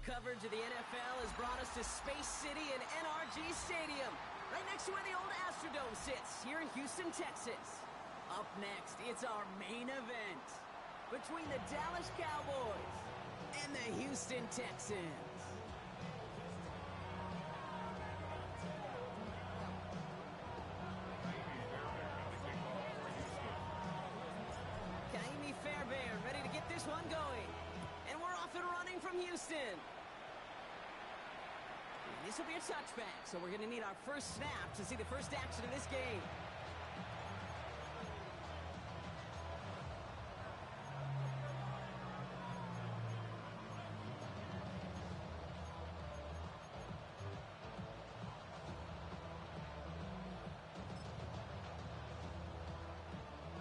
coverage of the NFL has brought us to Space City and NRG Stadium, right next to where the old Astrodome sits, here in Houston, Texas. Up next, it's our main event between the Dallas Cowboys and the Houston Texans. Fairbairn ready to get this one going. And we're off and running from Houston. And this will be a touchback, so we're going to need our first snap to see the first action of this game.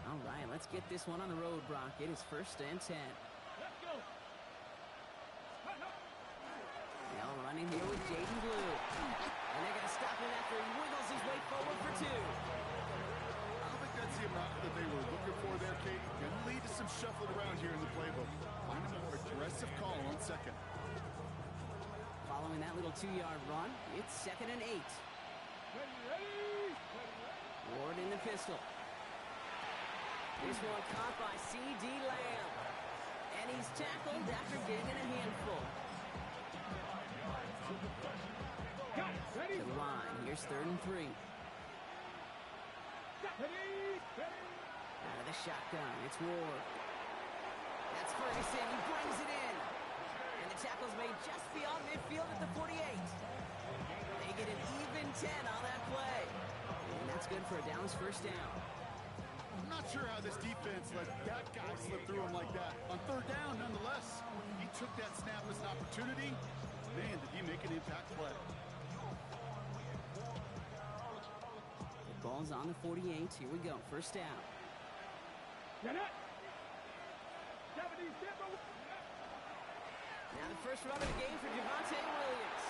All right, let's get this one on the road, Brock. It is 1st and 10. Let's go. Now running here with Jaden Blue. And they're going to stop him after he wiggles his way forward for 2. I don't think that's the amount that they were looking for there, Kate. Can lead to some shuffling around here in the playbook. Find a more aggressive call on 2nd. Following that little 2-yard run, it's 2nd and 8. Ready. Ward in the pistol. This one caught by C.D. Lamb. And he's tackled after getting a handful. Ready. To the line. Here's 3rd and 3. Ready. Out of the shotgun. It's Ward. That's Ferguson. He brings it in. And the tackle's made just beyond midfield at the 48. They get an even 10 on that play. And that's good for a Dallas first down. I'm not sure how this defense let that guy slip through him like that. On 3rd down, nonetheless, he took that snap as an opportunity. Man, did he make an impact play. The ball's on the 48. Here we go. First down. Get it. Now the first run of the game for Javonte Williams.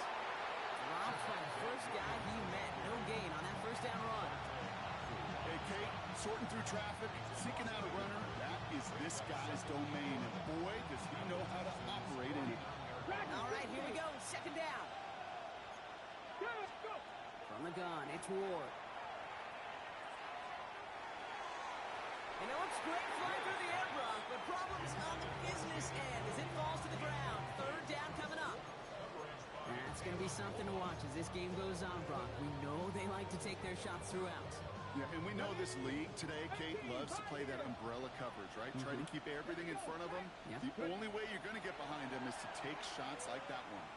Dropped by the first guy he met. No gain on that first down run. Hey, Kate, sorting through traffic, seeking out a runner, that is this guy's domain. And boy, does he know how to operate in it. All right, here we go. 2nd down. From the gun, it's Ward. And it looks great flying through the air, Brock, but problems on the business end as it falls to the ground. 3rd down coming up. That's going to be something to watch as this game goes on, Brock. We know they like to take their shots throughout. Yeah, and we know this league today, Kate, loves to play that umbrella coverage, right? Try to keep everything in front of them. Yep. The only way you're going to get behind them is to take shots like that one.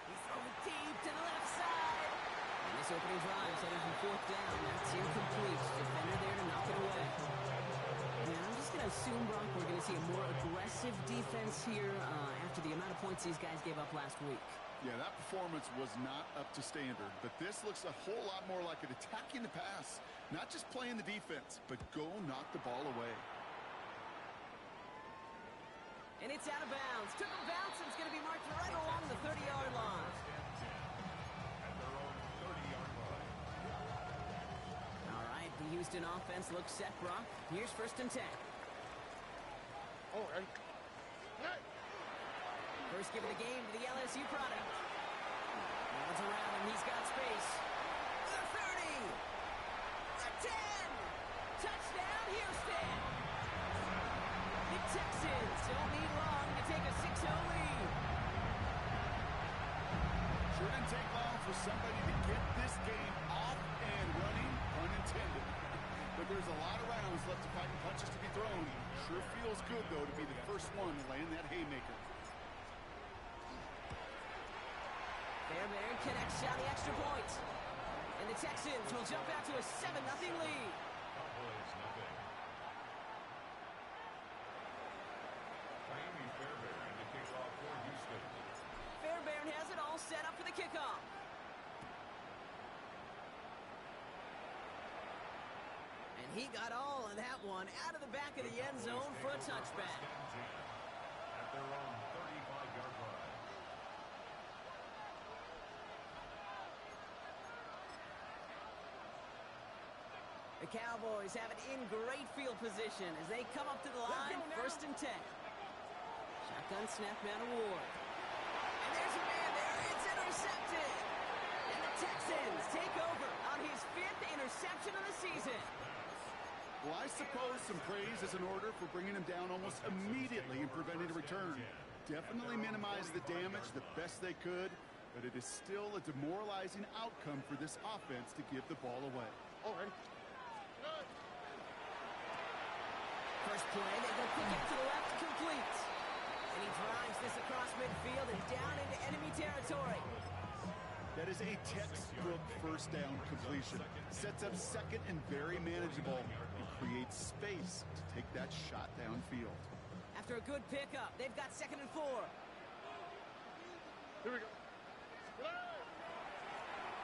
He's going deep to the left side. And this opening drive is headed from 4th down. That's incomplete. Defender there to knock it away. And I'm just going to assume, Brock, we're going to see a more aggressive defense here after the amount of points these guys gave up last week. Yeah, that performance was not up to standard, but this looks a whole lot more like it attacking the pass. Not just playing the defense, but go knock the ball away. And it's out of bounds. Took a bounce, and it's going to be marked right along the 30-yard line. All right, the Houston offense looks set, Brock. Here's 1st and 10. All right. First give of the game to the LSU product. Runs around him. He's got space. The 30. The 10. Touchdown, Houston. The Texans don't need long to take a 6-0 lead. Shouldn't take long for somebody to get this game off and running, pun intended. But there's a lot of rounds left to fight and punches to be thrown. Sure feels good, though, to be the first one to land that haymaker. Fairbairn connects on the extra point. And the Texans will jump out to a 7-0 lead. Fairbairn has it all set up for the kickoff. And he got all of that one out of the back of the end zone for a touchback. At their own 35-yard line. The Cowboys have it in great field position as they come up to the line, 1st and 10. Shotgun snap, man of Ward. And There's a man there. It's intercepted. And the Texans take over on his 5th interception of the season. Well, I suppose some praise is in order for bringing him down almost immediately and preventing a return. Definitely minimized the damage the best they could, but it is still a demoralizing outcome for this offense to give the ball away. All right. First play, they go quick out to the left, complete. And he drives this across midfield and down into enemy territory. That is a textbook first down completion. Sets up second and very manageable and creates space to take that shot downfield. After a good pickup, they've got 2nd and 4. Here we go.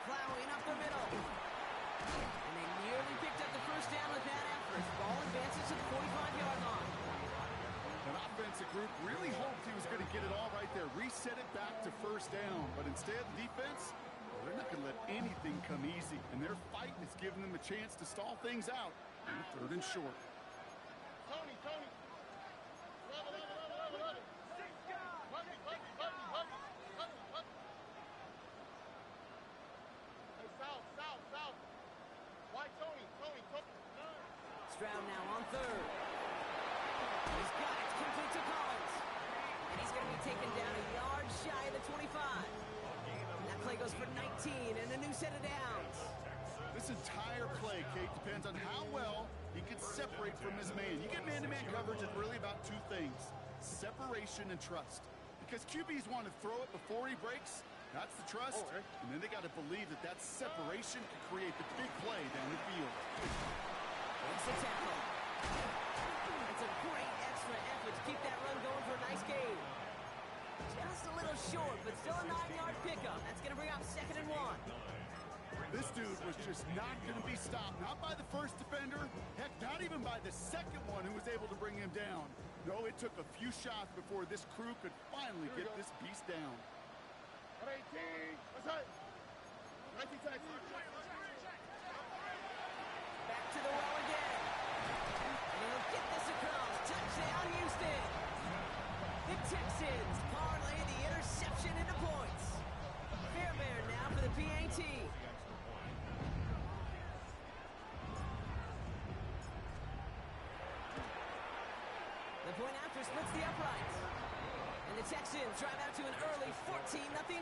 Plowing up the middle. And they nearly picked up the first down with that effort. Ball advances to the 45-yard line. An offensive group really hoped he was going to get it all right there. Reset it back to first down. But instead, the defense, well, they're not going to let anything come easy. And their fight is giving them a chance to stall things out. And 3rd and short. Tony. South. Why Tony? Stroud now on 3rd. He's got it. Complete to Collins. And he's going to be taken down a yard shy of the 25. That play goes for 19 and a new set of downs. This entire play, Kate, depends on how well he can separate from his man. You get man-to-man coverage, it's really about 2 things: separation and trust. Because QBs want to throw it before he breaks. That's the trust. Okay. And then they got to believe that that separation can create the big play down the field. It's a tackle. It's a great extra effort to keep that run going for a nice gain. Just a little short, but still a 9-yard pickup. That's going to bring up 2nd and 1. This dude was just not going to be stopped. Not by the first defender. Heck, not even by the second one who was able to bring him down. No, it took a few shots before this crew could finally get this beast down. 18. What's that? 19 seconds. Back to the well again. And he'll get this across. Touchdown, Houston. The Texans parlay the interception into points. Fairbairn now for the PAT. The point after splits the uprights. And the Texans drive out to an early 14-0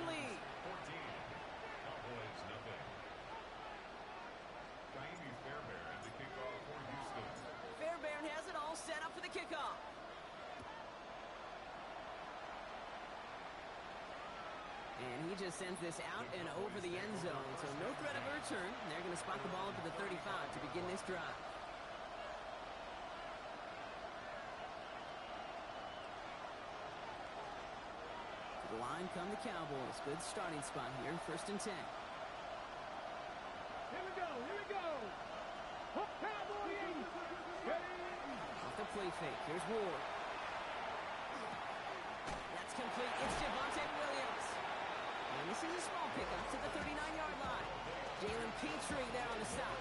lead. 14. Cowboys, nothing. Jaime Fairbairn, the kickoff for Houston. Fairbairn has it all set up for the kickoff. And he just sends this out and over the end zone. So no threat of a return. They're going to spot the ball up at the 35 to begin this drive. To the line come the Cowboys. Good starting spot here. 1st and 10. Here we go. Up, Cowboys. Ready. Off the play fake. Here's Ward. That's complete. It's Javonte Williams. And this is a small pickup to the 39-yard line. Jalen Petrie there on the stop.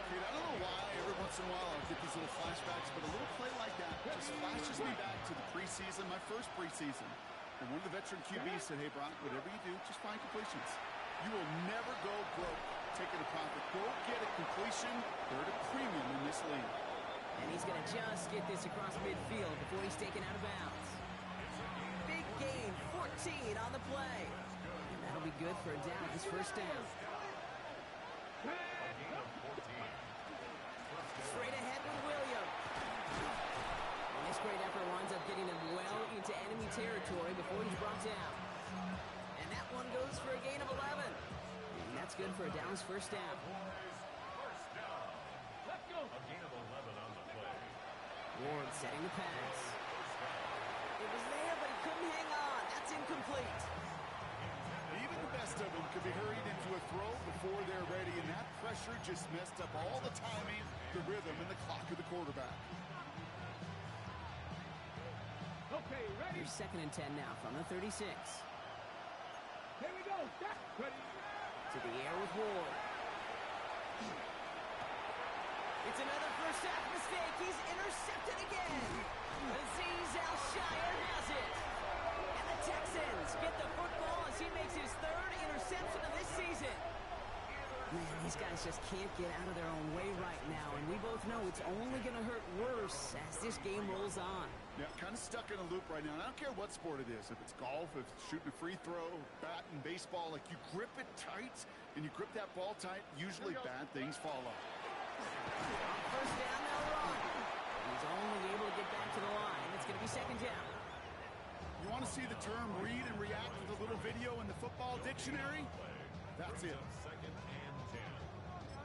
Dude, I don't know why every once in a while I'll get these little flashbacks, but a little play like that just flashes me back to the preseason, my first preseason. And one of the veteran QBs said, hey, Brock, whatever you do, just find completions. You will never go broke taking a profit. Go get a completion. They're at a premium in this league. And he's going to just get this across midfield before he's taken out of bounds. Big gain, 14 on the play. And that'll be good for a down, his first down. Straight ahead with Williams. And this great effort winds up getting him well into enemy territory before he's brought down. And that one goes for a gain of 11. And that's good for a down's first down. Let's go. A gain of 11 on the play. Ward setting the pass. It was there, but he couldn't hang on. That's incomplete. Even the best of them could be hurried into a throw before they're ready, and that pressure just messed up all the timing, the rhythm, and the clock of the quarterback. Okay, ready. Here's 2nd and 10 now from the 36. Here we go. Stop. Ready. To the air with Ward. It's another first half mistake. He's intercepted again. Azeez Al-Shire has it. And the Texans get These guys just can't get out of their own way right now, and we both know it's only going to hurt worse as this game rolls on. Yeah, kind of stuck in a loop right now. And I don't care what sport it is. If it's golf, if it's shooting a free throw, batting, baseball, like you grip it tight and you grip that ball tight, usually bad things follow. First down, they'll run. He's only able to get back to the line. It's going to be second down. You want to see the term read and react with a little video in the football dictionary? That's it. Second and 10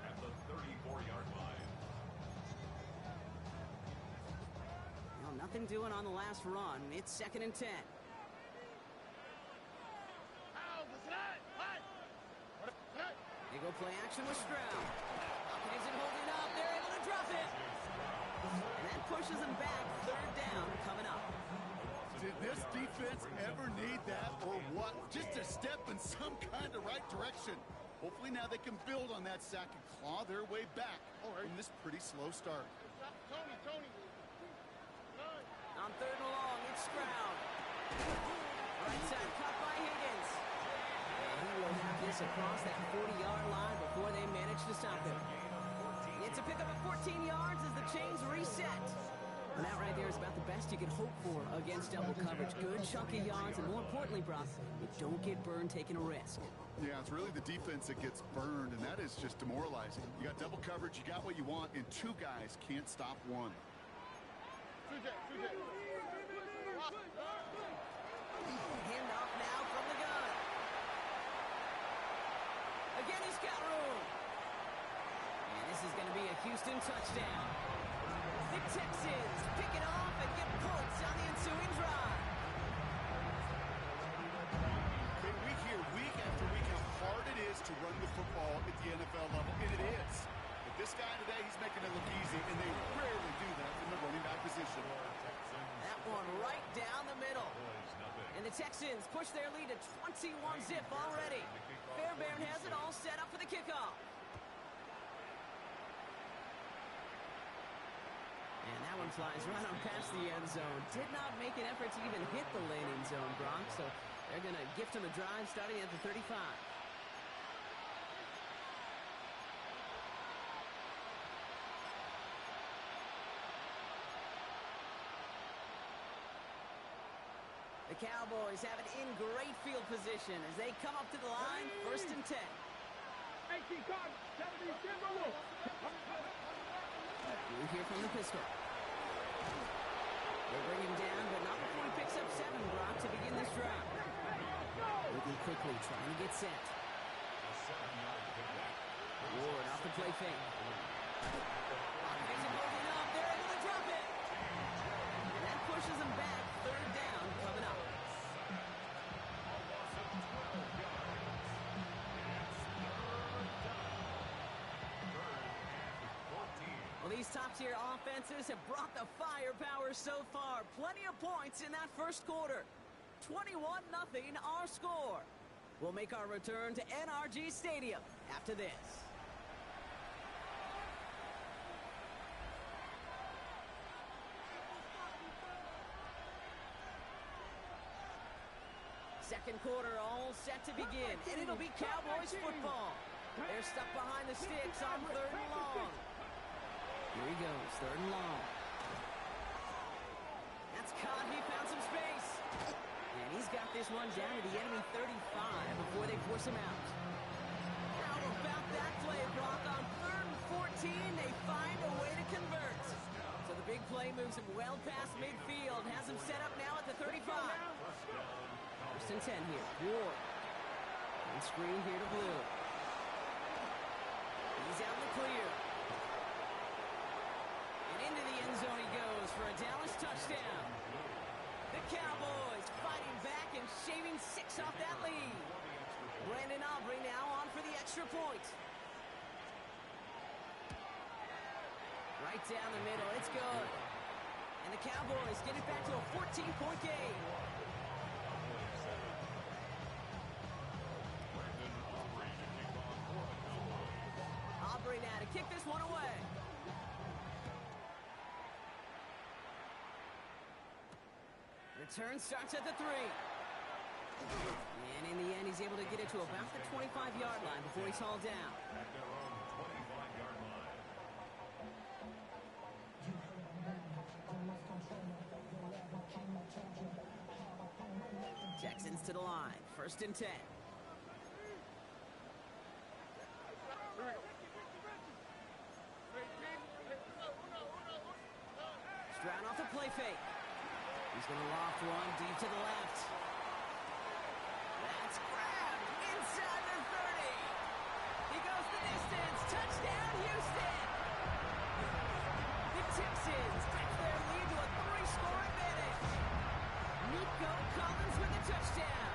at the 34-yard line. Well, nothing doing on the last run. It's second and 10. They go play action with Stroud. Pocket isn't holding up. They're able to drop it. And that pushes them back. Third down coming up. Did this defense ever need that or what? Just a step in some kind of right direction. Hopefully now they can build on that sack and claw their way back from this pretty slow start. On third and long, it's Stroud. Right side cut by Higgins. And he will have this across that 40-yard line before they manage to stop him. It's a pickup of 14 yards as the chains reset. And that right there is about the best you can hope for against double coverage. Good chunky yards, and more importantly, Brock, you don't get burned taking a risk. Yeah, it's really the defense that gets burned, and that is just demoralizing. You got double coverage, you got what you want, and two guys can't stop one. Hand off now from the gun. Again, he's got room. And this is going to be a Houston touchdown. The Texans pick it off and get points on the ensuing drive. Okay, we hear week after week how hard it is to run the football at the NFL level, and it is. But this guy today, he's making it look easy, and they rarely do that in the running back position. That one right down the middle. And the Texans push their lead to 21-zip already. Fairbairn has it all set up for the kickoff. And that one flies right on past the end zone. Did not make an effort to even hit the landing zone, Bronx. So they're going to gift him a drive starting at the 35. The Cowboys have it in great field position as they come up to the line, first and 10. We'll hear from the pistol. They bring him down, but not before he picks up 7, Brock, to begin this drive. Looking quickly, trying to get set. Ward off the play fake. Pocket isn't holding up. They're able to drop it. And that pushes them back. Third down coming up. Well, these top-tier offenses have brought the firepower so far. Plenty of points in that first quarter. 21-0 our score. We'll make our return to NRG Stadium after this. Second quarter all set to begin, and it'll be Cowboys football. They're stuck behind the sticks on third and long. Here he goes, third and long. That's caught. He found some space. And he's got this one down to the enemy 35 before they force him out. How about that play, Brock? On third and 14, they find a way to convert. So the big play moves him well past midfield. Has him set up now at the 35. First and 10 here. Ward. And screen here to Blue. He's out in the clear. And into the end zone he goes for a Dallas touchdown. The Cowboys fighting back and shaving 6 off that lead. Brandon Aubrey now on for the extra point. Right down the middle. It's good. And the Cowboys get it back to a 14-point game. Aubrey now to kick this one away. Return starts at the 3. And in the end, he's able to get it to about the 25-yard line before he's hauled down. At their own 25-yard line. Texans to the line. 1st and 10. Stroud off the play fake. He's going to loft one deep to the left. That's grabbed inside the 30. He goes the distance. Touchdown, Houston. The Texans stretch their lead to a 3-score advantage. Nico Collins with the touchdown.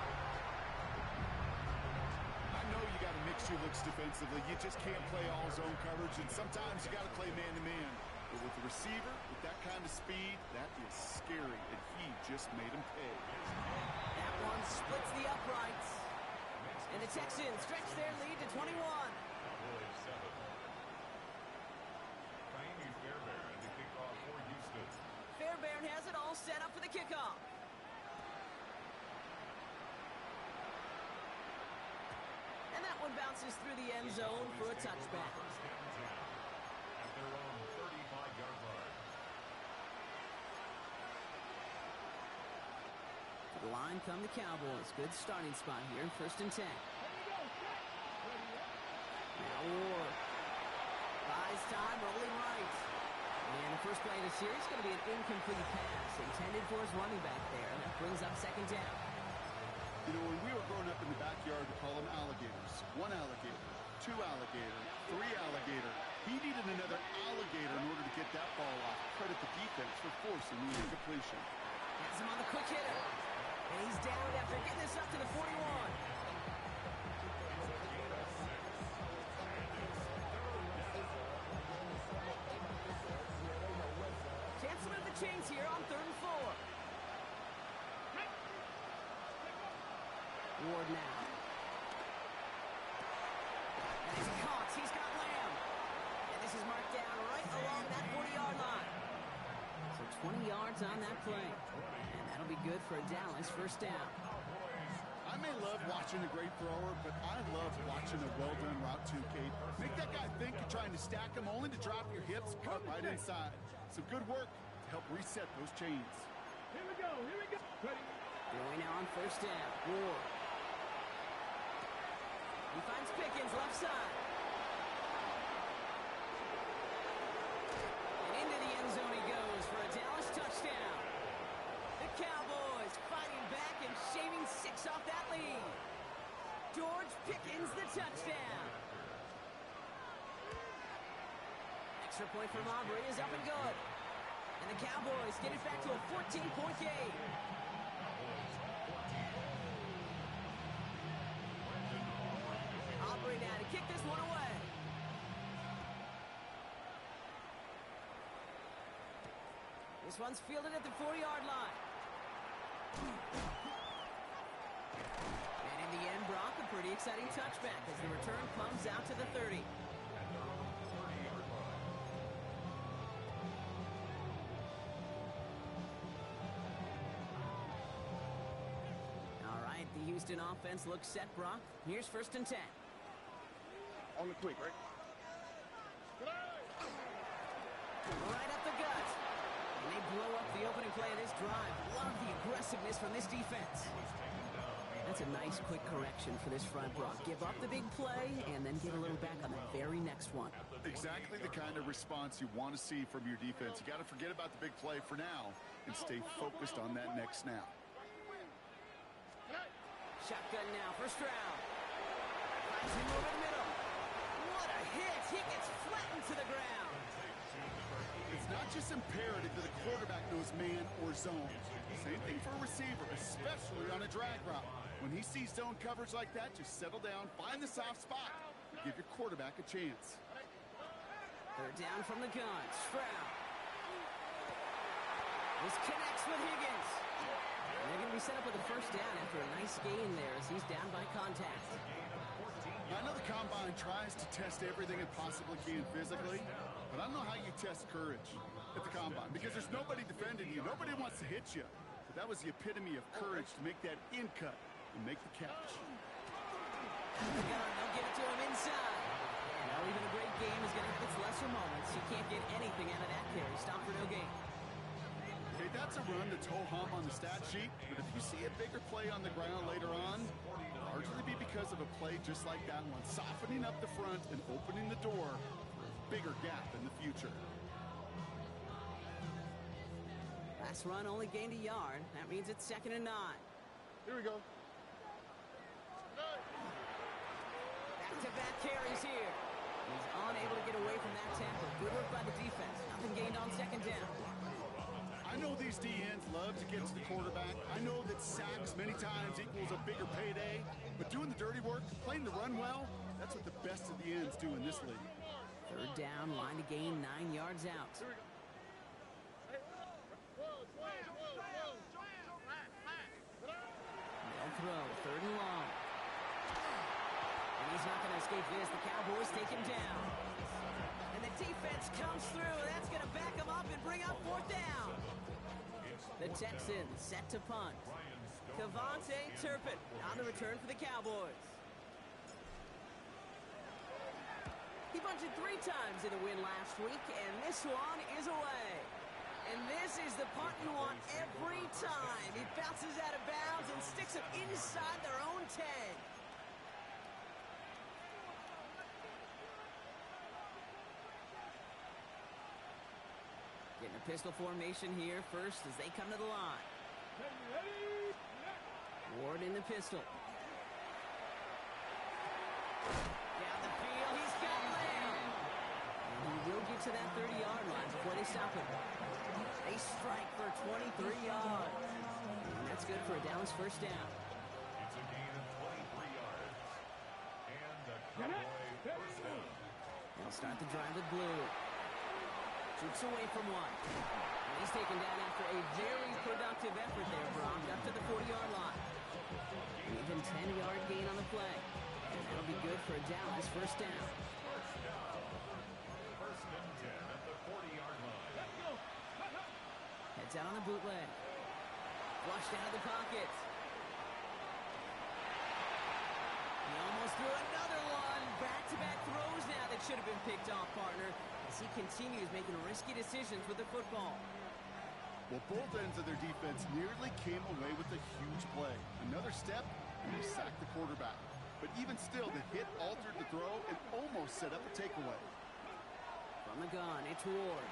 I know you got to mix your looks defensively. You just can't play all zone coverage, and sometimes you got to play man-to-man. But with the receiver, with that kind of speed, that is scary, and he just made him pay. That one splits the uprights. And the Texans stretch their lead to 21. Cowboys 7. Kaimi Fairbairn to kick off for Houston. Fairbairn has it all set up for the kickoff. And that one bounces through the end zone for a touchback. First and 10. At their own 35-yard line. To the line come the Cowboys. Good starting spot here in 1st and 10. Now Ward. Buys time, rolling right. And the first play of the series is going to be an incomplete pass intended for his running back there. And that brings up 2nd down. You know, when we were growing up in the backyard, we call them alligators. 1 alligator, 2 alligator, 3 alligator. He needed another alligator in order to get that ball off. Credit the defense for forcing the incompletion. Has him on the quick hitter. And he's down after getting this up to the 41. Chance to move the chains here on 3rd and 4. Ward now. And he's caught. He's got Lamb. And this is marked down right along that 40-yard line. So 20 yards on that play. And that'll be good for a Dallas 1st down. I may love watching a great thrower, but I love watching a well-done route too, Kate. Make that guy think you're trying to stack him only to drop your hips, cut right inside. Some good work to help reset those chains. Here we go. Here we go. Ready. Going now on 1st down. Ward. He finds Pickens left side. And into the end zone he goes for a Dallas touchdown. The Cowboys fighting back and shaving 6 off that lead. George Pickens the touchdown. Extra point from Aubrey is up and good. And the Cowboys get it back to a 14-point game. Aubrey now to kick this one away. This one's fielded at the 40-yard line. And in the end, Brock, a pretty exciting touchback as the return comes out to the 30. All right, the Houston offense looks set, Brock. Here's 1st and 10. On the quick, right? Right up the gut. And they blow up the opening play of this drive. Love the aggressiveness from this defense. That's a nice quick correction for this front, Brock. Give up the big play and then get a little back on the very next one. Exactly the kind of response you want to see from your defense. You got to forget about the big play for now and stay focused on that next snap. Shotgun now for Stroud. Flies him over the middle. What a hit. He gets flattened to the ground. It's not just imperative that the quarterback knows man or zone. Same thing for a receiver, especially on a drag route. When he sees zone coverage like that, just settle down, find the soft spot, and give your quarterback a chance. 3rd down from the gun. Stroud. This connects with Higgins. And they're going to be set up with a 1st down after a nice gain there as he's down by contact. I know the combine tries to test everything it possibly can physically, but I don't know how you test courage at the combine because there's nobody defending you. Nobody wants to hit you. But that was the epitome of courage to make that in cut and make the catch. They'll get it to him inside. Well, even a great game is going to have its lesser moments. You can't get anything out of that carry. Stop for no gain. Okay, that's a run that's ho-hum on the stat sheet, but if you see a bigger play on the ground later on, largely be because of a play just like that one, softening up the front and opening the door for a bigger gap in the future. Last run only gained a yard. That means it's 2nd and 9. Here we go. Back-to-back carries here. He's unable to get away from that tempo. Good work by the defense. Nothing gained on 2nd down. I know these D-ends love to get to the quarterback. I know that sacks many times equals a bigger payday, but doing the dirty work, playing the run well, that's what the best of the ends do in this league. 3rd down, line to gain 9 yards out. They'll throw, 3rd and long. And he's not going to escape this. The Cowboys take him down. And the defense comes through. That's going to back him up and bring up 4th down. The Texans set to punt. Cavante Turpin on the return for the Cowboys. He bunted 3 times in the win last week, and this one is away. And this is the punt you want every time. He bounces out of bounds and sticks it inside their own 10. Getting a pistol formation here first as they come to the line. Ward in the pistol. Down the field, he's got Lamb. And he will get to that 30-yard line before they stop him. They strike for 23 yards. And that's good for a Dallas 1st down. It's a gain of 23 yards. And the Cowboy 1st down. They'll start the drive with Blue. Shoots away from one. And he's taken down after a very productive effort there, Brock, up to the 40-yard line. An even 10-yard gain on the play. And that'll be good for a Dallas 1st down. 1st and 10 at the 40-yard line. Heads out on the bootleg. Flushed out of the pocket. He almost threw another one. Back-to-back throws now that should have been picked off, partner, as he continues making risky decisions with the football. Well, both ends of their defense nearly came away with a huge play. Another step, and they sacked the quarterback. But even still, the hit altered the throw and almost set up a takeaway. From the gun, it's Ward.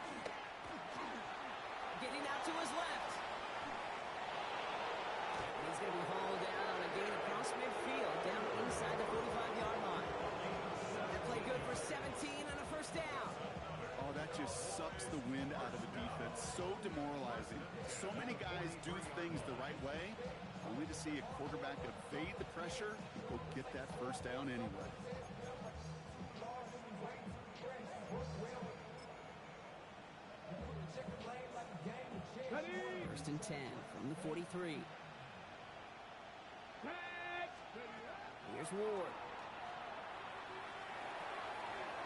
Getting out to his left. And he's going to be hauled down on a gain across midfield, down inside the 45-yard line. That play good for 17 and a 1st down. Oh, that just sucks the wind out of the defense. So demoralizing. So many guys do things the right way, only to see a quarterback evade the pressure and go get that 1st down anyway. First and 10 from the 43. Here's Ward.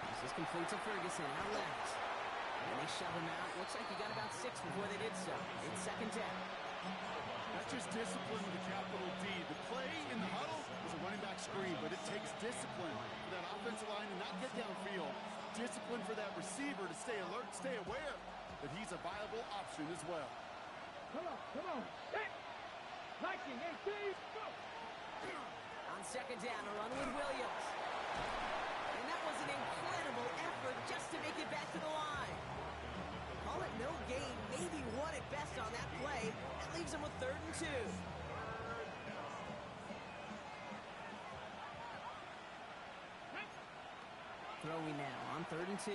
This is complete to Ferguson, out left. And they shove him out. Looks like he got about 6 before they did so. It's 2nd down. That's just discipline with a capital D. The play in the huddle is a running back screen, but it takes discipline for that offensive line to not get downfield. Discipline for that receiver to stay alert, stay aware that he's a viable option as well. Come on. Hey! Liking, 18, go! On 2nd down, a run with Williams. And that was an incredible effort just to make it back to the line. Call it no gain, maybe 1 at best on that play. That leaves him with 3rd and 2. Throwing now on 3rd and 2.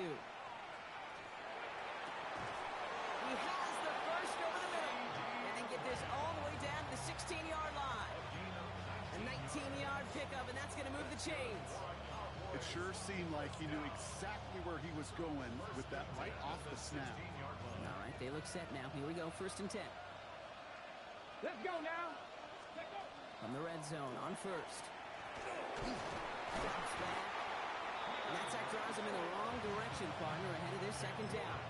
He has the first over the middle. And then get this all the way down to the 16-yard line. A 19-yard pickup, and that's going to move the chains. It sure seemed like he knew exactly where he was going with that right off the snap. All right, they look set now. Here we go, 1st and 10. Let's go now. From the red zone on 1st. Drops back. And that sack drives him in the wrong direction, partner, ahead of their 2nd down.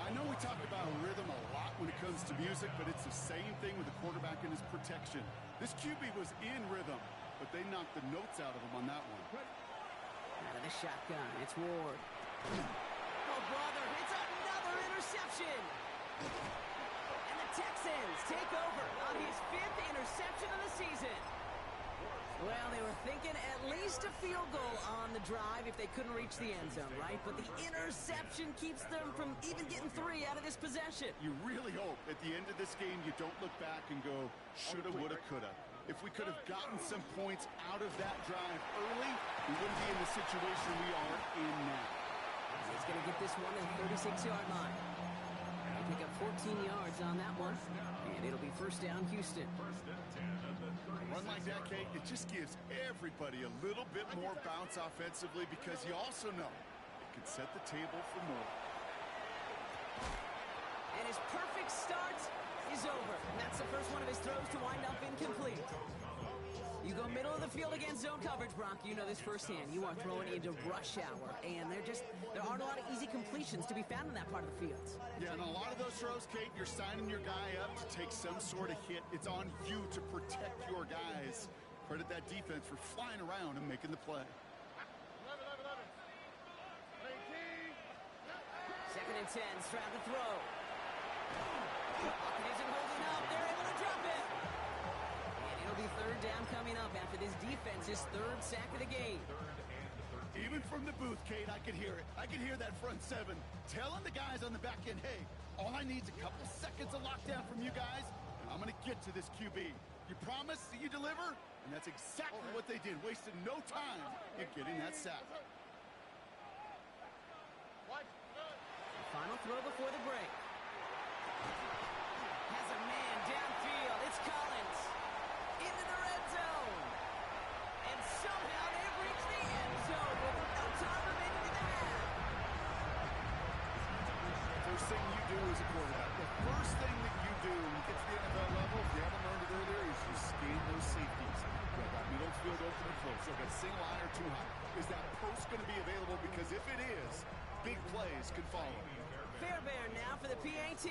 I I know we talk about rhythm a lot when it comes to music, but it's the same thing with the quarterback and his protection. This QB was in rhythm, but they knocked the notes out of him on that one. Out of the shotgun, it's Ward. Oh, brother, it's another interception. And the Texans take over on his 5th interception of the season. Well, they were thinking at least a field goal on the drive if they couldn't reach the end zone, right? But the interception keeps them from even getting 3 out of this possession. You really hope at the end of this game you don't look back and go, shoulda, woulda, coulda. If we could have gotten some points out of that drive early, we wouldn't be in the situation we are in now. He's going to get this one at the 36-yard line. He'll pick up 14 yards on that one, and it'll be first down, Houston. A run like that, Kate, it just gives everybody a little bit more bounce offensively because you also know it can set the table for more. And his perfect start is over. And that's the first one of his throws to wind up incomplete. You go middle of the field against zone coverage, Brock. You know this firsthand. You are throwing into rush hour, and there aren't a lot of easy completions to be found in that part of the field. Yeah, and a lot of those throws, Kate, you're signing your guy up to take some sort of hit. It's on you to protect your guys. Credit that defense for flying around and making the play. 2nd and 10, Stroud to throw. Pocket isn't holding up. They're able to drop it. And it'll be 3rd down coming up after this defense's 3rd sack of the game. Even from the booth, Kate, I could hear it. I could hear that front 7 telling the guys on the back end, hey, all I need is a couple seconds of lockdown from you guys, and I'm going to get to this QB. You promise that you deliver? And that's exactly what they did. Wasted no time in getting that sack. Final throw before the break. Has a man downfield. It's Collins. Into the red zone. And somehow they've reached the end zone with no time remaining in the half. First thing you do as a quarterback, the first thing that you do when you get to the NFL level, if you haven't learned it earlier, is you scan those safeties. You got middle field open and close. You got single eye or too high. Is that post going to be available? Because if it is, big plays can follow. Fairbairn now for the PAT.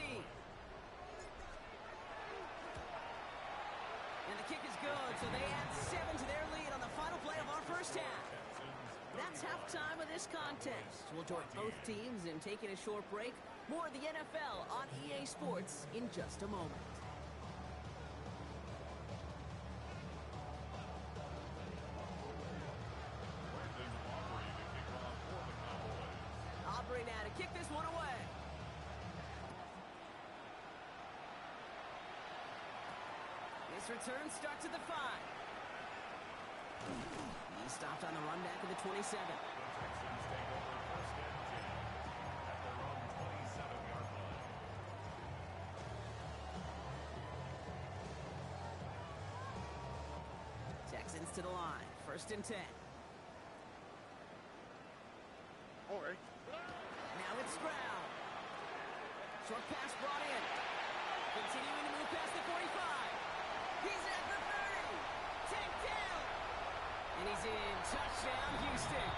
And the kick is good, so they add 7 to their lead on the final play of our first half. That's halftime of this contest. We'll join both teams in taking a short break. More of the NFL on EA Sports in just a moment. Aubrey now to kick this one away. This return starts at the 5. He stopped on the run back of the 27. The Texans take over first and 10 at their own 27-yard line. Texans to the line. First and 10. All right. Now it's Stroud. Short pass brought in. Continuing to move past the 45. He's at the 30. Take down. And he's in. Touchdown, Houston.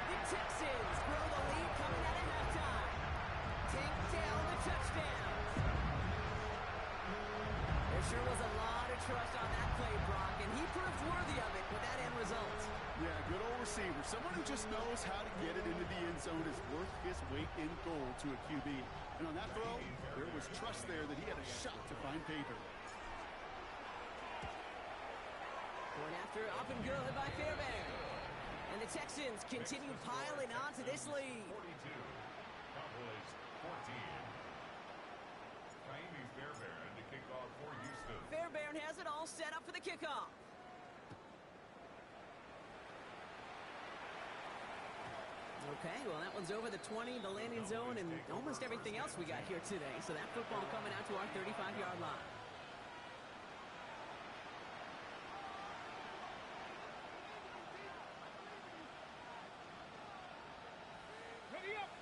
The Texans grow the lead coming out of halftime. Take down the touchdown. There sure was a lot of trust on that play, Brock, and he proved worthy of it with that end result. Yeah, good old receiver. Someone who just knows how to get it into the end zone is worth his weight in gold to a QB. And on that throw, there was trust there that he had a shot to find pay dirt. Going after up and good by Fairbairn. And the Texans continue piling on to this lead. 42. Cowboys 14. Naimi Fairbairn to kick off for Houston. Fairbairn has it all set up for the kickoff. Okay, well, that one's over the 20, the landing zone, and almost everything else we got here today. So that football coming out to our 35-yard line.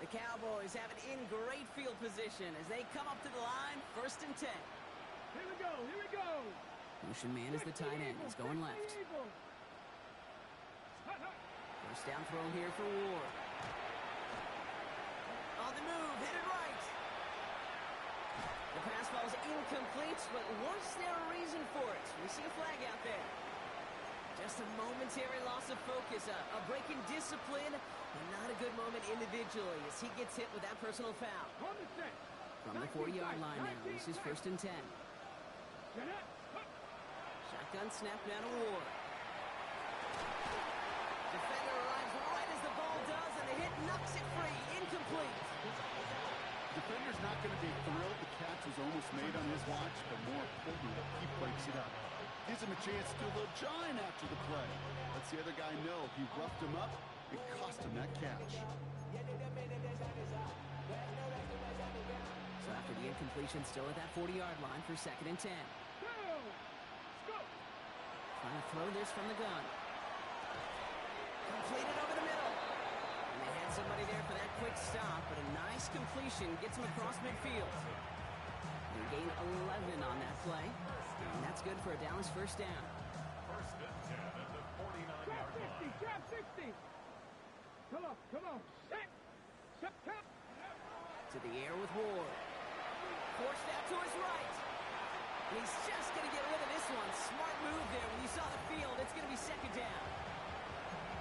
The Cowboys have it in great field position as they come up to the line, first and 10. Here we go, here we go. Motion man is the tight end. He's going left. First down throw here for Ward. On the move, headed right. The pass ball is incomplete, but was there a reason for it? We see a flag out there. Just a momentary loss of focus, a break in discipline, and not a good moment individually as he gets hit with that personal foul. From the 40-yard line now, this is 1st and 10. Shotgun snap now to Ward. Defender arrives right as the ball does, and the hit knocks it free. Incomplete. Defender's not going to be thrilled the catch was almost made on his watch, but more importantly, he breaks it up. Gives him a chance to do a little giant after the play. Lets the other guy know he roughed him up and cost him that catch. So after the incompletion, still at that 40-yard line for 2nd and 10. Trying to throw this from the gun. Completed over the middle. And they had somebody there for that quick stop, but a nice completion gets him across midfield. They gain 11 on that play, and that's good for a Dallas 1st down. 1st and 10 at the 49-yard line. Trap 60. Come on. Set. To the air with Ward. Forced out to his right. And he's just going to get rid of this one. Smart move there. When you saw the field, it's going to be 2nd down.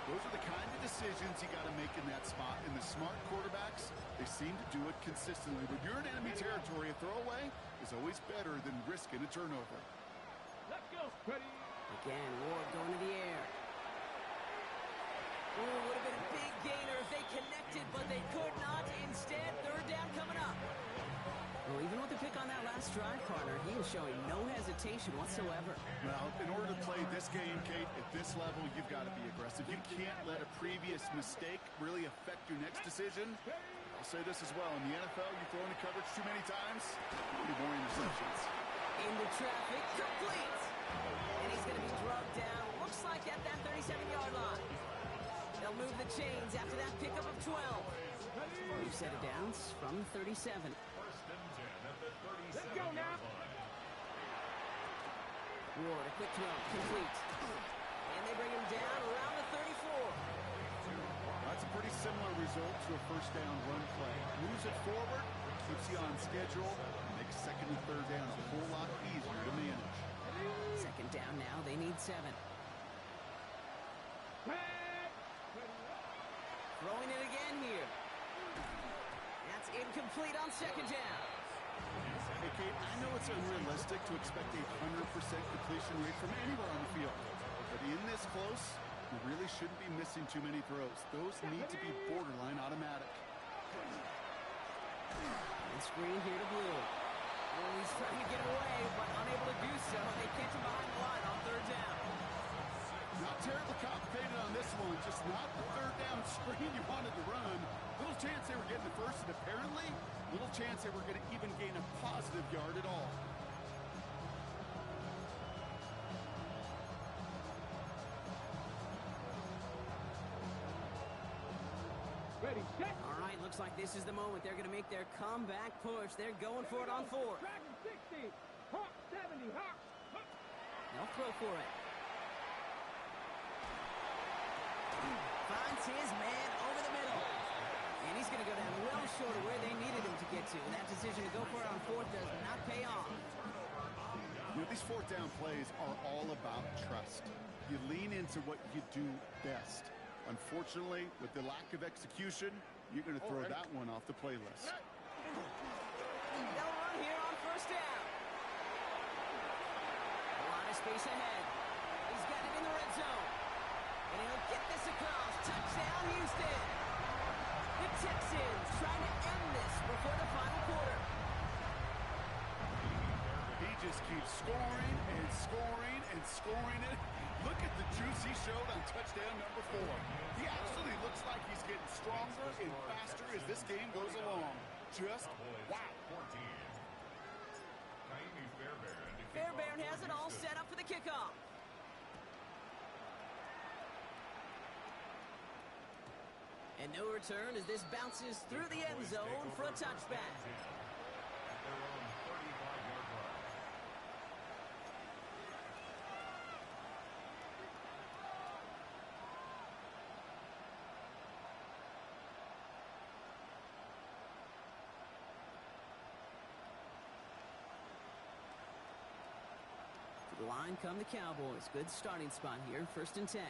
Those are the kind of decisions you got to make in that spot. And the smart quarterbacks, they seem to do it consistently. When you're in enemy territory, a throwaway is always better than risking a turnover. Let's go. Ready. Again, Ward going to the air. Oh, would have been a big gainer if they connected, but they could not. Instead, 3rd down coming up. Well, even with the pick on that last drive, partner, he is showing no hesitation whatsoever. Well, in order to play this game, Kate, at this level, you've got to be aggressive. You can't let a previous mistake really affect your next decision. I'll say this as well. In the NFL, you throw into coverage too many times, you'll be more interceptions. Into traffic, complete. And he's going to be drugged down, looks like at that 37-yard line. They'll move the chains after that pickup of 12. We've set it down from 37. 1st and 10 at the 37-yard Let's go now. line. Ward, a quick throw, complete. And they bring him down around the 34. That's a pretty similar result to a 1st down run play. Moves it forward, keeps you on schedule, makes 2nd and 3rd downs a whole lot easier to manage. 2nd down now, they need 7. Throwing it again here. That's incomplete on 2nd down. Hey, Kate, I know it's unrealistic to expect a 100% completion rate from anywhere on the field. But in this close, you really shouldn't be missing too many throws. Those need to be borderline automatic. And screen here to Blue. Oh, he's trying to get away, but unable to do so. They catch him behind the line on 3rd down. Not terribly complicated on this one, just not the 3rd down screen you wanted to run. Little chance they were getting the first, and apparently, little chance they were going to even gain a positive yard at all. Ready, set. All right, looks like this is the moment. They're going to make their comeback push. They're going for it on 4th. Dragon 60. Hawk 70. Hawk. They'll throw for it. Finds his man over the middle. And he's going to go down well short of where they needed him to get to. And that decision to go for it on 4th does not pay off. You know, these 4th down plays are all about trust. You lean into what you do best. Unfortunately, with the lack of execution, you're going to throw that one off the playlist. They'll run here on 1st down. A lot of space ahead. He's got it in the red zone. And he'll get this across. Touchdown, Houston. The Texans trying to end this before the final quarter. He just keeps scoring and scoring and scoring it. Look at the juice he showed on touchdown number 4. He actually looks like he's getting stronger and faster as this game goes along. Just wow. 14. Fairbairn has it all set up for the kickoff. And no return as this bounces through the end zone for a touchback. At their own 35-yard line. line come the Cowboys. Good starting spot here, 1st and 10.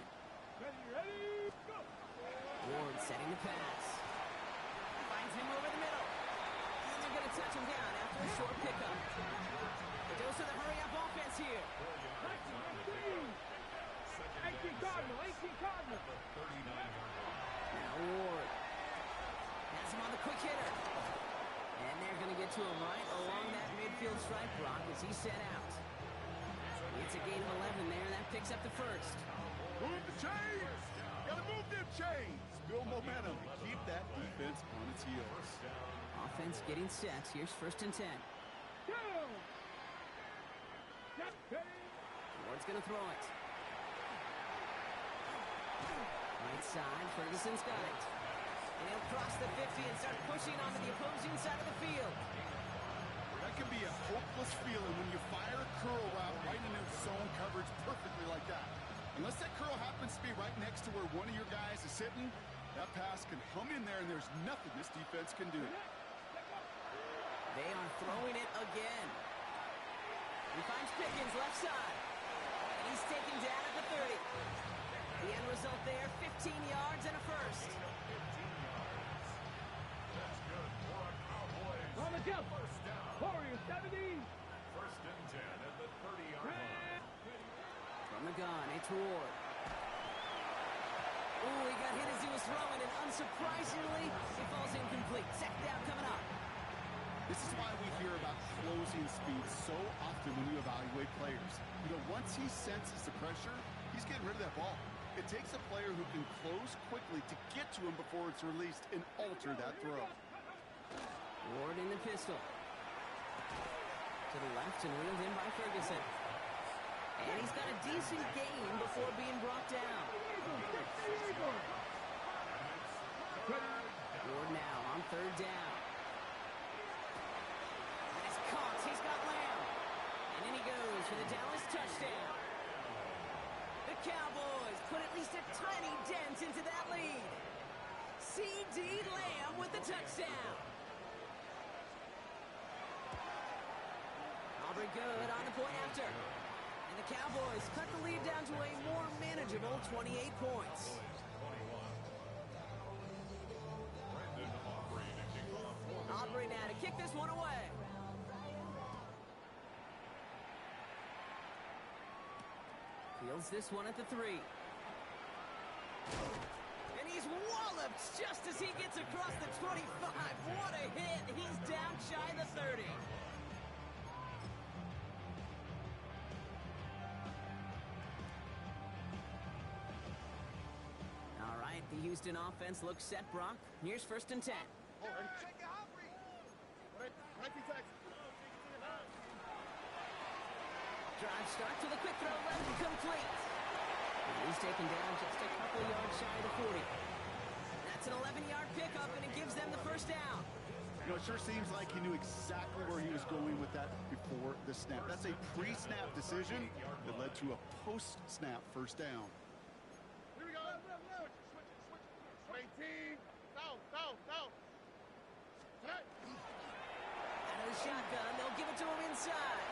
Ready, go! Ward setting the pass. Finds him over the middle. And they're going to touch him down after a short pickup. The dose of the hurry-up offense here. 18 Cardinal, 18 Cardinal. Now Ward has him on the quick hitter. And they're going to get to him right along that midfield stripe, Brock, as he's set out. It's a gain of 11 there. That picks up the first. Move the chains! Gotta move them chains! Build momentum. Keep that defense on its heels. Offense getting set. Here's 1st and 10. Go! Get ready. Ward's going to throw it. Right side, Ferguson's got it. And he'll cross the 50 and start pushing onto the opposing side of the field. That can be a hopeless feeling when you fire a curl route right into zone coverage perfectly like that. Unless that curl happens to be right next to where one of your guys is sitting, that pass can hum in there and there's nothing this defense can do. They are throwing it again. He finds Pickens left side. And he's taken down at the 30. The end result there, 15 yards and a first. On the jump. Warriors 70. 1st and 10 at the 30-yard line. From the gun, it's Ward. Ooh, he got hit as he was throwing, and unsurprisingly, it falls incomplete. Second down coming up. This is why we hear about closing speed so often when you evaluate players. You know, once he senses the pressure, he's getting rid of that ball. It takes a player who can close quickly to get to him before it's released and alter that throw. Ward in the pistol. To the left and reeled in by Ferguson. And he's got a decent gain before being brought down. Ward now on 3rd down. And it's caught. He's got Lamb. And in he goes for the Dallas touchdown. The Cowboys put at least a tiny dent into that lead. C.D. Lamb with the touchdown. Aubrey good on the point after. And the Cowboys cut the lead down to a more manageable 28 points. Aubrey now to kick this one away. Fields this one at the 3. And he's walloped just as he gets across the 25. What a hit. He's down shy of the 30. All right, the Houston offense looks set, Brock. Here's 1st and 10. Drive start to the quick throw, left complete. And he's taken down just a couple yards shy of the 40. That's an 11-yard pickup, and it gives them the 1st down. You know, it sure seems like he knew exactly where he was going with that before the snap. That's a pre-snap decision that led to a post-snap 1st down. Here we go. Switch. 18. Down. Out of the shotgun, they'll give it to him inside.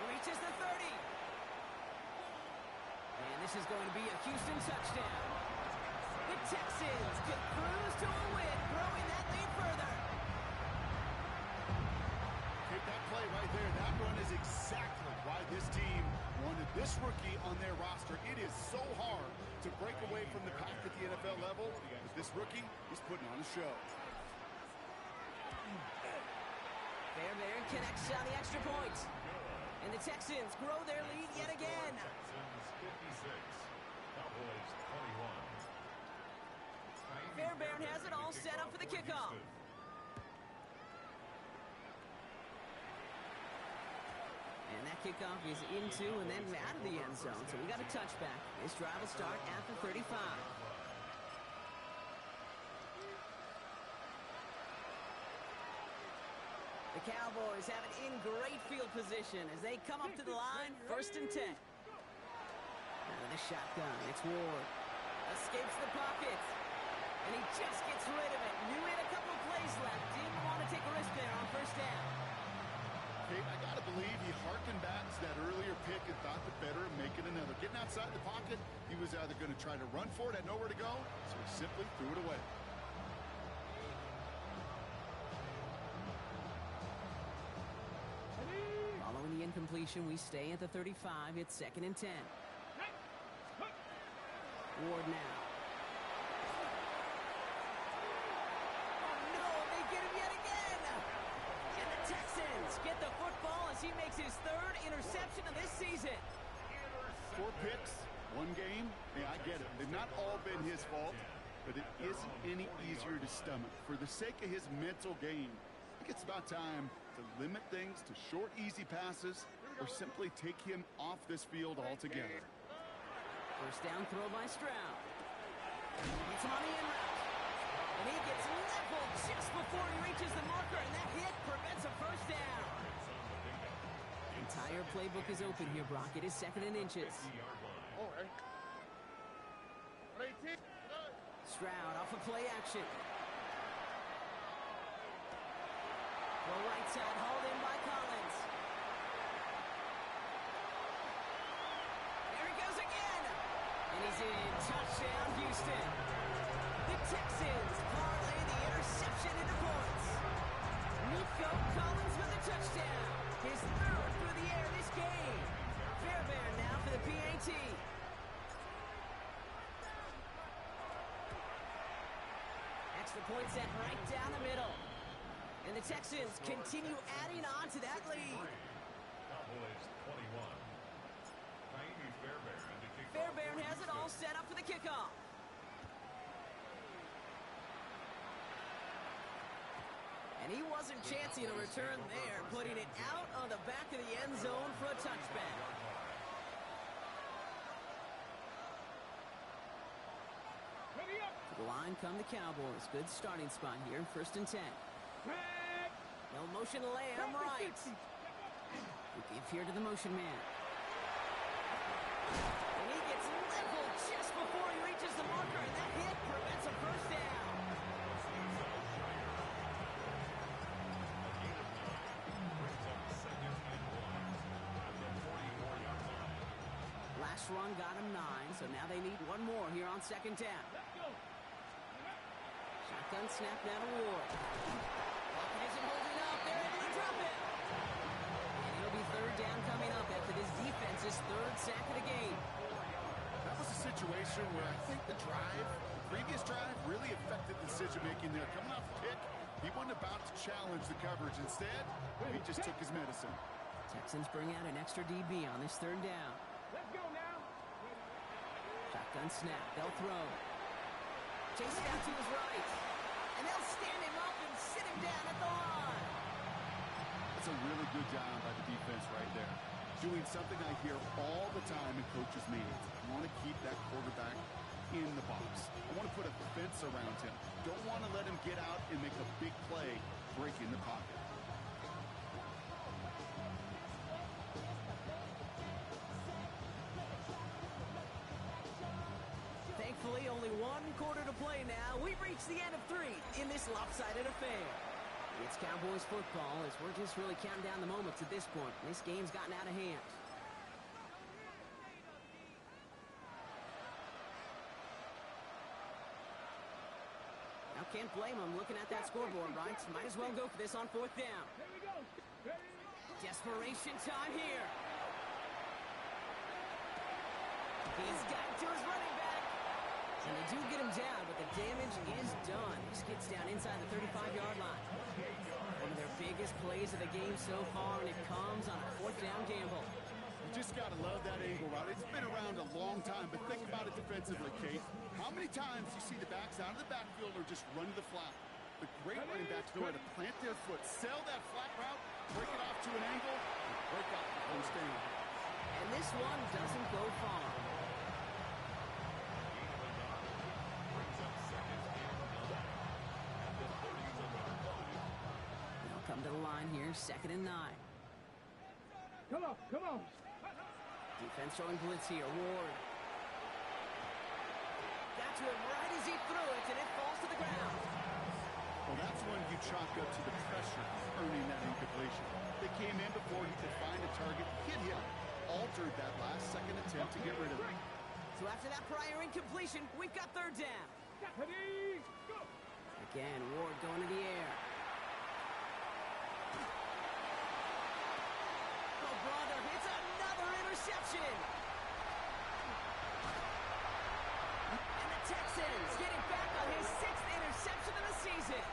Reaches the 30. And this is going to be a Houston touchdown. The Texans can cruise to a win, growing that lead further. Take that play right there. That run is exactly why this team wanted this rookie on their roster. It is so hard to break away from the pack at the NFL level, but this rookie is putting on a show. Fairbairn connects on the extra point. And the Texans grow their lead yet again. Texans 56, Cowboys 21. Fairbairn has it all set up for the kickoff. And that kickoff is into and then out of the end zone. So we got a touchback. This drive will start at the 35. The Cowboys have it in great field position as they come up to the line, 1st and 10. Out of the shotgun, it's Ward. Escapes the pocket. And he just gets rid of it. Knew he had a couple of plays left. Didn't want to take a risk there on 1st down. Kate, I got to believe he harkened back to that earlier pick and thought the better of making another. Getting outside the pocket, he was either going to try to run for it, had nowhere to go, so he simply threw it away. Following the incompletion, we stay at the 35. It's 2nd and 10. Ward now. Oh, no, they get him yet again. And the Texans get the football as he makes his 3rd interception of this season. 4 picks, 1 game. Yeah, I get it. They've not all been his fault, but it isn't any easier to stomach. For the sake of his mental game, I think it's about time to limit things to short, easy passes or simply take him off this field altogether. First down throw by Stroud. Gets him on the in route. And he gets leveled just before he reaches the marker, and that hit prevents a first down. The entire playbook is open here, Brock. It is 2nd and inches. Stroud off of play action. Well, right side hauled in by Collins. There he goes again. And he's in. Touchdown, Houston. The Texans parlay the interception into points. Nico Collins with a touchdown. His 3rd through the air this game. Fairbairn now for the PAT. Extra point set right down the middle. And the Texans continue adding on to that lead. Cowboys 21. Fairbairn has it all set up for the kickoff. And he wasn't chancing a return there, putting it out on the back of the end zone for a touchback. To the line come the Cowboys. Good starting spot here, 1st and 10. No motion Lamb right. We give here to the motion man. And he gets leveled just before he reaches the marker, and that hit prevents a first down. Last run got him 9, so now they need 1 more here on 2nd down. Shotgun snap now to Ward. Pocket isn't holding up. They're able to drop it. And it'll be 3rd down coming up after this defense's 3rd sack of the game. That was a situation where I think the previous drive really affected decision-making there. Coming off the pick, he wasn't about to challenge the coverage. Instead, he just took his medicine. Texans bring out an extra DB on this 3rd down. Let's go now. Shotgun snap. They'll throw. Chase it out to his right. And they'll stand him up and sit him down at the line. That's a really good job by the defense right there. Doing something I hear all the time in coaches' meetings. I want to keep that quarterback in the box. I want to put a fence around him. Don't want to let him get out and make a big play breaking the pocket. Thankfully, only 1 quarter to play now. We've reached the end of 3 in this lopsided affair. It's Cowboys football as we're just really counting down the moments at this point. This game's gotten out of hand. Now can't blame them looking at that scoreboard, right? Might as well go for this on 4th down. Here we go. Desperation time here. He's got to his running back. And they do get him down, but the damage is done. He gets down inside the 35-yard line. One of their biggest plays of the game so far, and it comes on a 4th down gamble. You just got to love that angle route. It's been around a long time, but think about it defensively, Kate. How many times you see the backs out of the backfield or just run to the flat? The great running backs know how to plant their foot, sell that flat route, break it off to an angle, and break out the first down. And this one doesn't go far. They'll come to the line here, 2nd and 9. Come on, come on. Defense throwing blitz here, Ward. Got to him right as he threw it, and it falls to the ground. Well, that's when you chalk up to the pressure earning that incompletion. They came in before he could find a target, hit him, altered that last-second attempt to get rid of him. So after that prior incompletion, we've got third down. Ready, go. Again, Ward going to the air. Oh, brother, it's another interception. And the Texans getting back on his 6th interception of the season.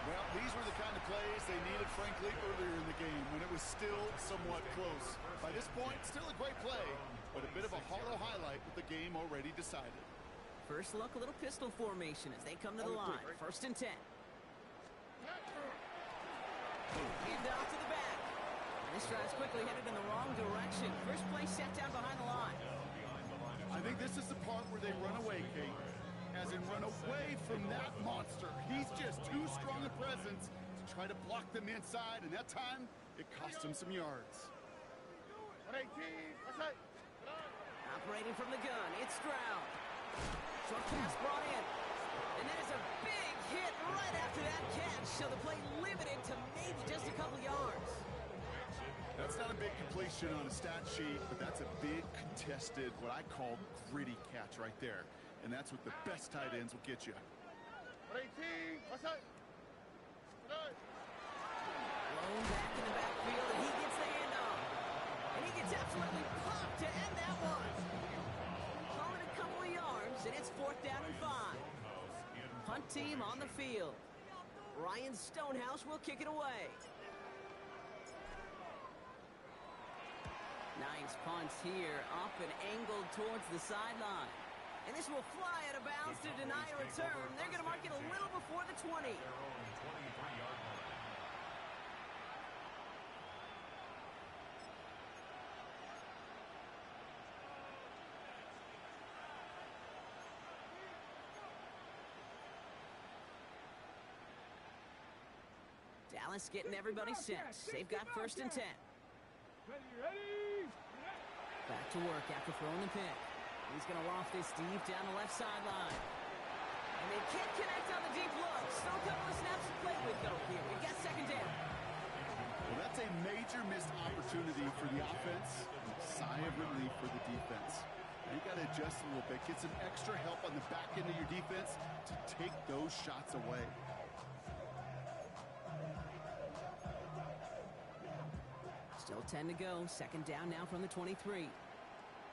Well, these were the kind of plays they needed, frankly, earlier in the game when it was still somewhat close. By this point, still a great play, but a bit of a hollow highlight with the game already decided. First look, a little pistol formation as they come to the line. 1st and 10. Hand off to the back. And this drive's quickly headed in the wrong direction. First play set down behind the line. I think this is the part where they run away, Kate. As in run away from that monster. He's just too strong a presence to try to block them inside, and that time, it cost him some yards. Operating from the gun, it's Stroud. Short pass brought in. And that is a big hit right after that catch, so the play limited to maybe just a couple yards. That's not a big completion on a stat sheet, but that's a big contested, what I call gritty catch right there. And that's what the best tight ends will get you. Blown back in the backfield, and he gets the handoff. And he gets absolutely popped to end that one. Call it a couple of yards, and it's 4th down and 5. Punt team on the field. Ryan Stonehouse will kick it away. Nice punts here, up and angled towards the sideline. And this will fly out of bounds to deny a return. They're going to mark it a little before the 20. Their own 23-yard line. Dallas getting everybody set. They've got 1st and 10. Ready. Back to work after throwing the pick. He's going to loft this deep down the left sideline. And they can't connect on the deep look. Still a couple of snaps to play with, though, here. We've got 2nd down. Well, that's a major missed opportunity for the offense and a sigh of relief for the defense. Now you got to adjust a little bit. Get some extra help on the back end of your defense to take those shots away. Still 10 to go. 2nd down now from the 23.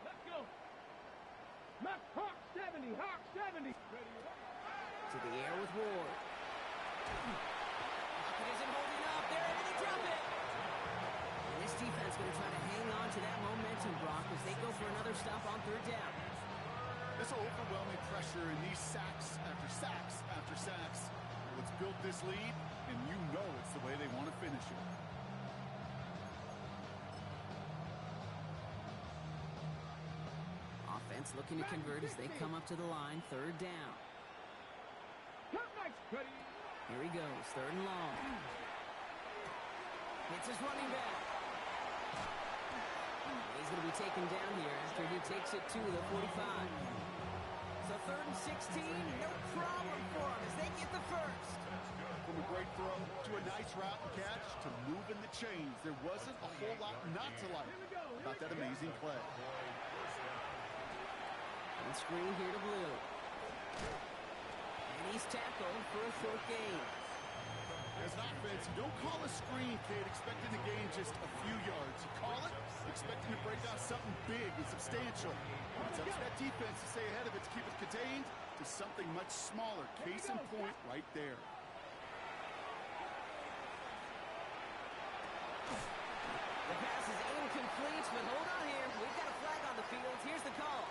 Let's go. Mac Hawk 70. Hawk 70. Ready. To the air with Ward. Pocket isn't holding up there, and they drop it. And this defense going to try to hang on to that momentum, Brock, as they go for another stop on 3rd down. This overwhelming pressure and these sacks after sacks after sacks. What's built this lead, and you know it's the way they want to finish it. Offense looking to convert as they come up to the line. 3rd down. Ready. Here he goes. 3rd and long. Hits his running back. He's going to be taken down here after he takes it to the 45. So 3rd and 16, no problem for him as they get the 1st. From a great throw to a nice route and catch to moving the chains. There wasn't a whole lot not to like about that amazing play. And screen here to Blue. And he's tackled for a 4th gain. As an offense, you don't call a screen, kid, expecting to gain just a few yards. You call it expecting to break out something big and substantial. It's up to that defense to stay ahead of it, to keep it contained to something much smaller. Case in point right there. The pass is incomplete, but hold on here. We've got a flag on the field. Here's the call.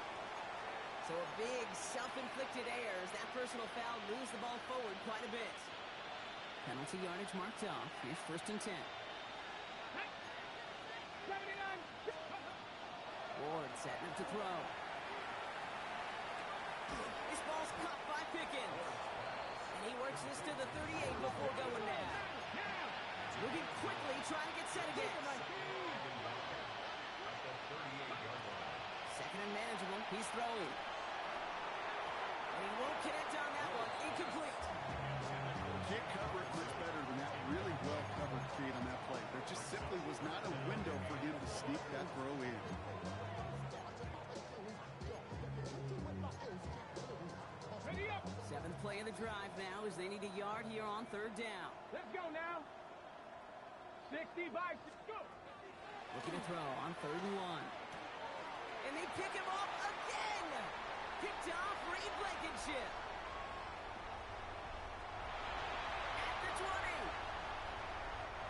So a big self-inflicted error as that personal foul moves the ball forward quite a bit. Penalty yardage marked off. Here's 1st and 10. Ward setting up to throw. This ball's caught by Pickens. And he works this to the 38 before going down. Moving quickly, trying to get set again. 2nd and manageable. He's throwing. And he won't connect on that one. Incomplete. can't cover it much better than that really well-covered feed on that play. There just simply was not a window for him to sneak that throw in. Ready up. Seventh play of the drive now as they need a yard here on third down. Let's go now. 60 by 6. Go. Looking to throw on third and 1. And they pick him off again. Picked off Reed Blankenship. At the 20.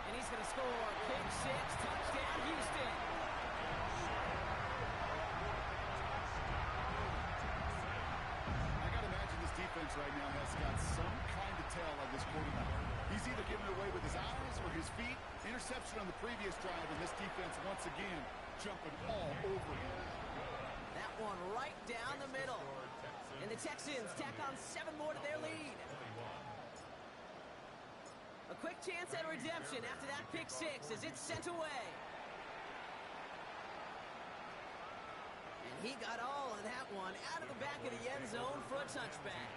And he's going to score. Pick 6, touchdown, Houston. I got to imagine this defense right now has got some kind of tell on this quarterback. He's either giving it away with his eyes or his feet. Interception on the previous drive, and this defense once again jumping all over him. That one right down the middle. And the Texans tack on 7 more to their lead. A quick chance at redemption after that pick 6 as it's sent away. And he got all of that one out of the back of the end zone for a touchback.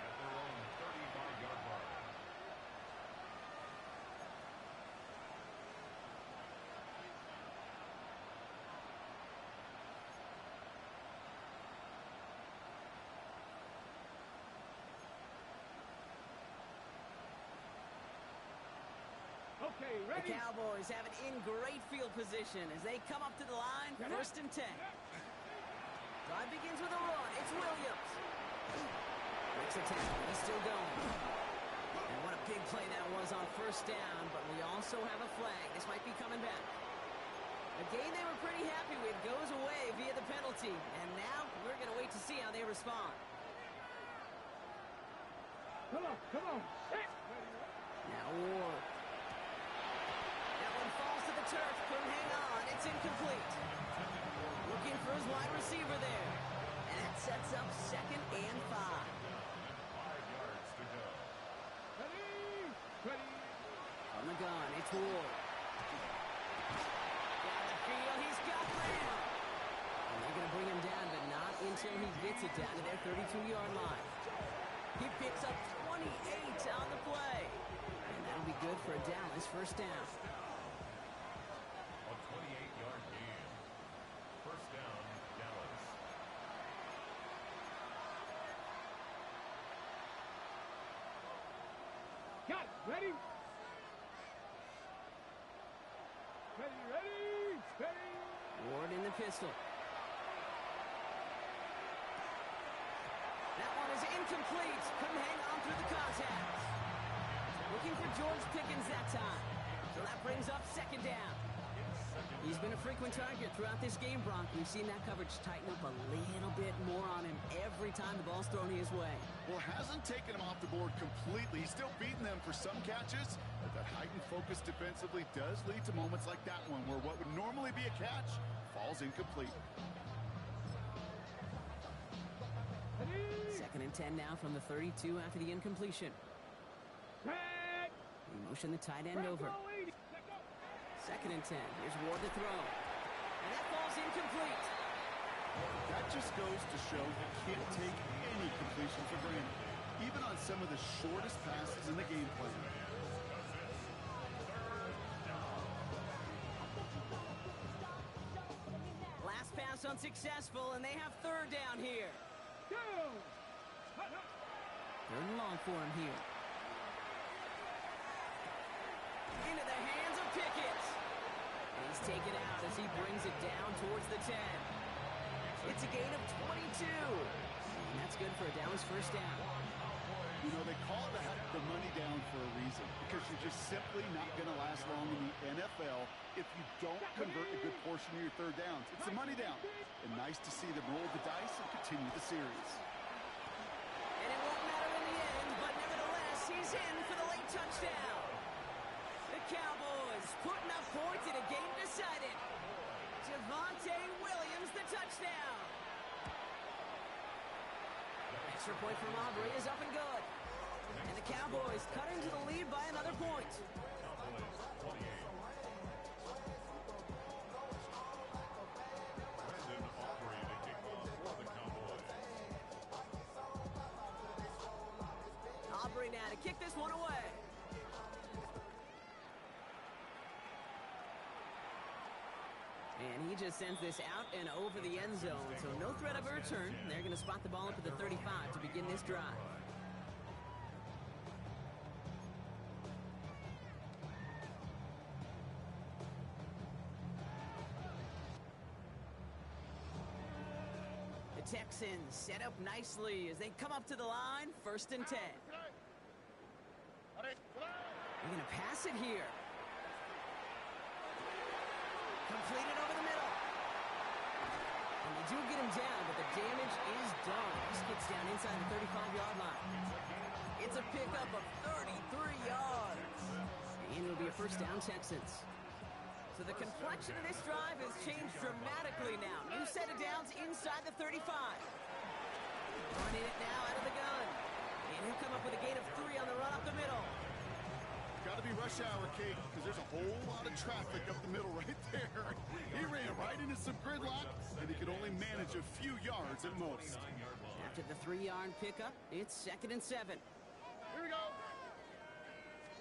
At their own 35-yard line. Okay, The ready. Cowboys have it in great field position as they come up to the line, first and 10. Drive begins with a run. It's Williams. Breaks a tackle. He's still going. And what a big play that was on first down, but we also have a flag. This might be coming back. A game they were pretty happy with goes away via the penalty. And now we're going to wait to see how they respond. Come on, come on. Set. Now Ward. That one falls to the turf. Couldn't hang on. It's incomplete. Looking for his wide receiver there. And that sets up 2nd and 5. 5 yards to go. Ready. Ready. On the gun, it's Ward. Down the field, he's got Graham. And they're going to bring him down, but not until he gets it down to their 32-yard line. He picks up 28 on the play. And that'll be good for a Dallas first down. A 28-yard gain. First down, Dallas. Got it. Ready. Ready, ready, ready. Ward in the pistol. That one is incomplete. Couldn't hang on through the contact. Looking for George Pickens that time. So that brings up 2nd down. He's been a frequent target throughout this game, Bronk. We've seen that coverage tighten up a little bit more on him every time the ball's thrown his way. Well, hasn't taken him off the board completely. He's still beating them for some catches, but that heightened focus defensively does lead to moments like that one where what would normally be a catch falls incomplete. Ready. 2nd and 10 now from the 32 after the incompletion. Set. We motion the tight end over. Go, 80. Let go. 2nd and 10. Here's Ward to throw. And that ball's incomplete. That just goes to show you can't take any completion for granted, even on some of the shortest passes in the game plan. Last pass unsuccessful, and they have 3rd down here. Go. Hut, hut. 3rd and long for him here. Into the hands of Pickett. And he's taken out as he brings it down towards the 10. It's a gain of 22. And that's good for a Dallas first down. You know, they call that the money down for a reason, because you're just simply not going to last long in the NFL if you don't convert a good portion of your 3rd downs. It's the money down. And nice to see them roll the dice and continue the series. And it won't matter in the end, but nevertheless, he's in for the late touchdown. The Cowboys putting up points in a game decided. Javonte Williams, the touchdown. Extra point from Aubrey is up and good. And the Cowboys cut into the lead by another point. Cowboys 28. Brandon Aubrey to kick off for the Cowboys. Aubrey now to kick this one away. And he just sends this out and over the end zone, so no threat of a return. They're going to spot the ball up at the 35 to begin this drive. The Texans set up nicely as they come up to the line, 1st and 10. They're going to pass it here. Completed over the middle. And they do get him down, but the damage is done. This gets down inside the 35-yard line. It's a pickup of 33 yards. And it'll be a 1st down, Texans. So the complexion of this drive has changed dramatically now. New set of downs inside the 35. Running it now out of the gun. And he'll come up with a gain of 3 on the run up the middle. Got to be rush hour, Kate, because there's a whole lot of traffic up the middle right there. He ran right into some gridlock, and he could only manage a few yards at most. After the 3-yard pickup, it's 2nd and 7. Here we go.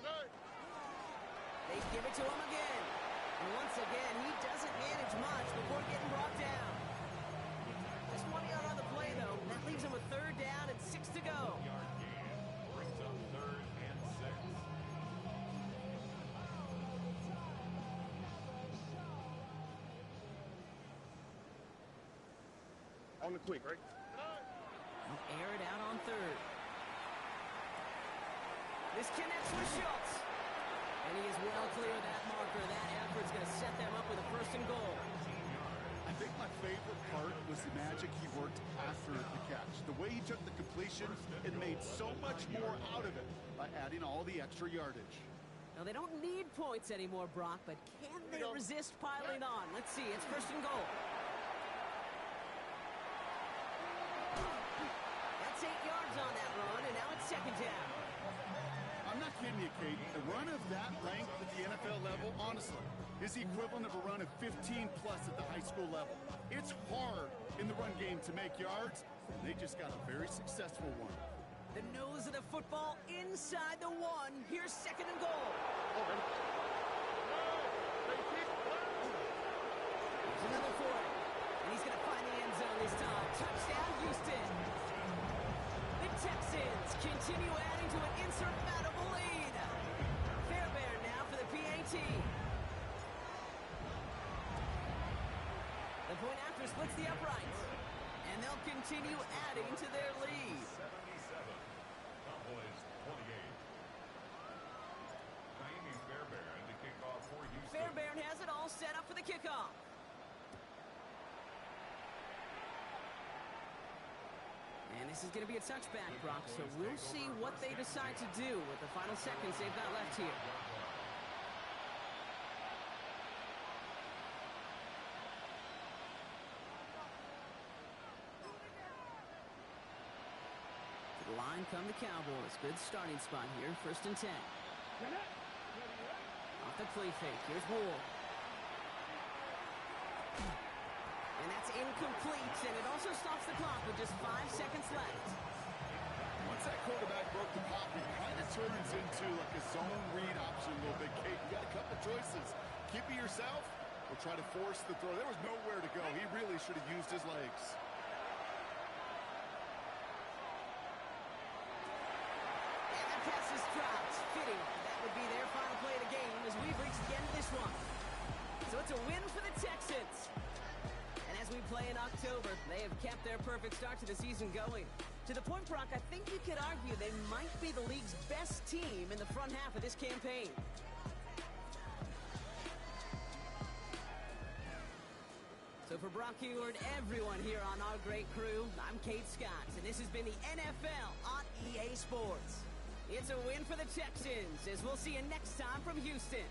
They give it to him again. And once again, he doesn't manage much before getting brought down. Just 1 yard on the play, though. That leaves him with 3rd down and 6 to go. Brings up 3rd and 6. On the quick, right? He'll air it out on 3rd. This connects with Schultz. And he is well clear of that marker. That effort's going to set them up with a 1st and goal. I think my favorite part was the magic he worked after the catch. The way he took the completion and made so much more out of it by adding all the extra yardage. Now, they don't need points anymore, Brock, but can they resist piling on? Let's see. It's 1st and goal. That's 8 yards on that run, and now it's 2nd down. I'm not kidding you, Kate. A run of that length at the NFL level, honestly, is the equivalent of a run of 15-plus at the high school level. It's hard in the run game to make yards, and they just got a very successful one. The nose of the football inside the 1. Here's 2nd and goal. There's another 40. And he's going to find the end zone this time. Touchdown, Houston. The Texans continue adding to an insurmountable lead. Fairbairn now for the PAT. The point after splits the uprights. And they'll continue adding to their lead. 77. Cowboys 28. Naomi Fairbairn to kick off for Houston. Fairbairn has it all set up for the kickoff. And this is going to be a touchback, Brock, so we'll see what they decide to do with the final seconds they've got left here. To the line come the Cowboys. Good starting spot here, 1st and 10. Off the play fake, here's Ward. And that's incomplete, and it also stops the clock with just 5 seconds left. Once that quarterback broke the pocket, it kind of turns into like a zone read option a little bit, Kate. You got a couple choices. Keep it yourself or try to force the throw. There was nowhere to go. He really should have used his legs. And that pass is dropped. Fitting. That would be their final play of the game as we've reached the end of this one. So it's a win for the Texans. And as we play in October, they have kept their perfect start to the season going. To the point, Brock, I think you could argue they might be the league's best team in the front half of this campaign. So for Brock Eward, everyone here on our great crew, I'm Kate Scott, and this has been the NFL on EA Sports. It's a win for the Texans, as we'll see you next time from Houston.